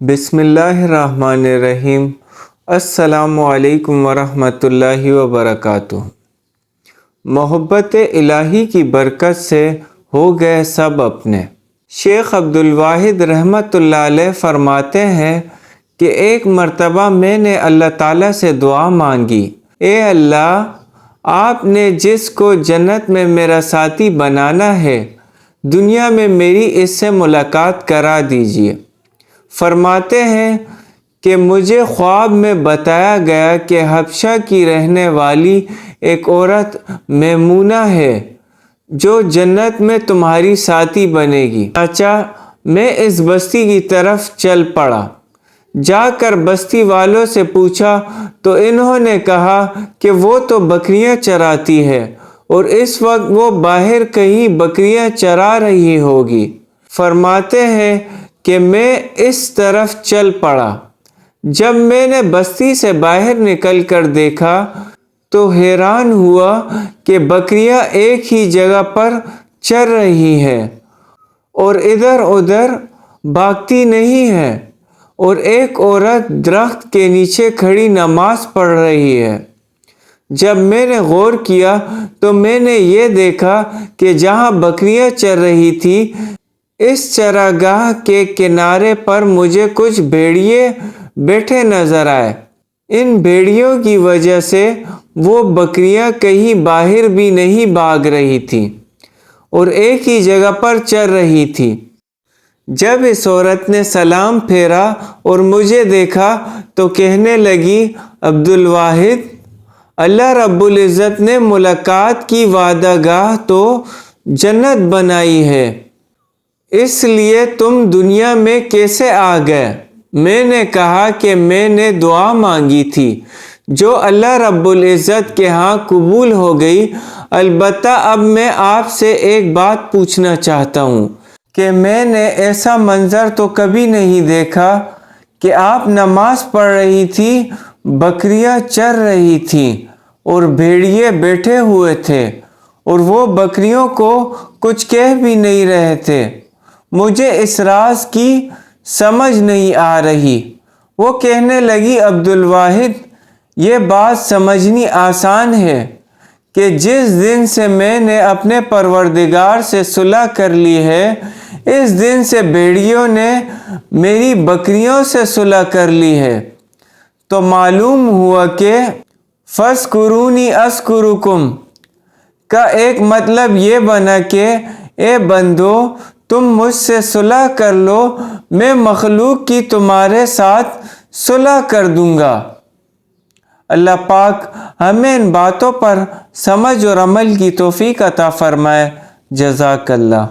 بسم اللہ الرحمن الرحیم۔ السلام علیکم ورحمۃ اللہ وبرکاتہ۔ محبت الہی کی برکت سے ہو گئے سب اپنے۔ شیخ عبدالواحد رحمۃ اللہ علیہ فرماتے ہیں کہ ایک مرتبہ میں نے اللہ تعالیٰ سے دعا مانگی، اے اللہ، آپ نے جس کو جنت میں میرا ساتھی بنانا ہے، دنیا میں میری اس سے ملاقات کرا دیجیے۔ فرماتے ہیں کہ مجھے خواب میں بتایا گیا کہ حبشہ کی رہنے والی ایک عورت میمونہ ہے جو جنت میں تمہاری ساتھی بنے گی۔ چنانچہ میں اس بستی کی طرف چل پڑا۔ جا کر بستی والوں سے پوچھا تو انہوں نے کہا کہ وہ تو بکریاں چراتی ہے اور اس وقت وہ باہر کہیں بکریاں چرا رہی ہوگی۔ فرماتے ہیں کہ میں اس طرف چل پڑا۔ جب میں نے بستی سے باہر نکل کر دیکھا تو حیران ہوا کہ بکریاں ایک ہی جگہ پر چر رہی ہیں اور ادھر ادھر بھاگتی نہیں ہیں، اور ایک عورت درخت کے نیچے کھڑی نماز پڑھ رہی ہے۔ جب میں نے غور کیا تو میں نے یہ دیکھا کہ جہاں بکریاں چر رہی تھی، اس چراگاہ کے کنارے پر مجھے کچھ بھیڑیے بیٹھے نظر آئے۔ ان بھیڑیوں کی وجہ سے وہ بکریاں کہیں باہر بھی نہیں بھاگ رہی تھیں اور ایک ہی جگہ پر چر رہی تھی۔ جب اس عورت نے سلام پھیرا اور مجھے دیکھا تو کہنے لگی، عبدالواحد، اللہ رب العزت نے ملاقات کی وعدہ گاہ تو جنت بنائی ہے، اس لیے تم دنیا میں کیسے آ گئے؟ میں نے کہا کہ میں نے دعا مانگی تھی جو اللہ رب العزت کے ہاں قبول ہو گئی۔ البتہ اب میں آپ سے ایک بات پوچھنا چاہتا ہوں کہ میں نے ایسا منظر تو کبھی نہیں دیکھا کہ آپ نماز پڑھ رہی تھی، بکریاں چر رہی تھیں اور بھیڑیے بیٹھے ہوئے تھے اور وہ بکریوں کو کچھ کہہ بھی نہیں رہے تھے۔ مجھے اس راز کی سمجھ نہیں آ رہی۔ وہ کہنے لگی، عبدالواحد، یہ بات سمجھنی آسان ہے کہ جس دن سے میں نے اپنے پروردگار سے صلح کر لی ہے، اس دن سے بھیڑیوں نے میری بکریوں سے صلح کر لی ہے۔ تو معلوم ہوا کہ فَاذْكُرُونِی أَذْكُرُکُم کا ایک مطلب یہ بنا کہ اے بندو، تم مجھ سے صلح کر لو، میں مخلوق کی تمہارے ساتھ صلح کر دوں گا۔ اللہ پاک ہمیں ان باتوں پر سمجھ اور عمل کی توفیق عطا فرمائے۔ جزاک اللہ۔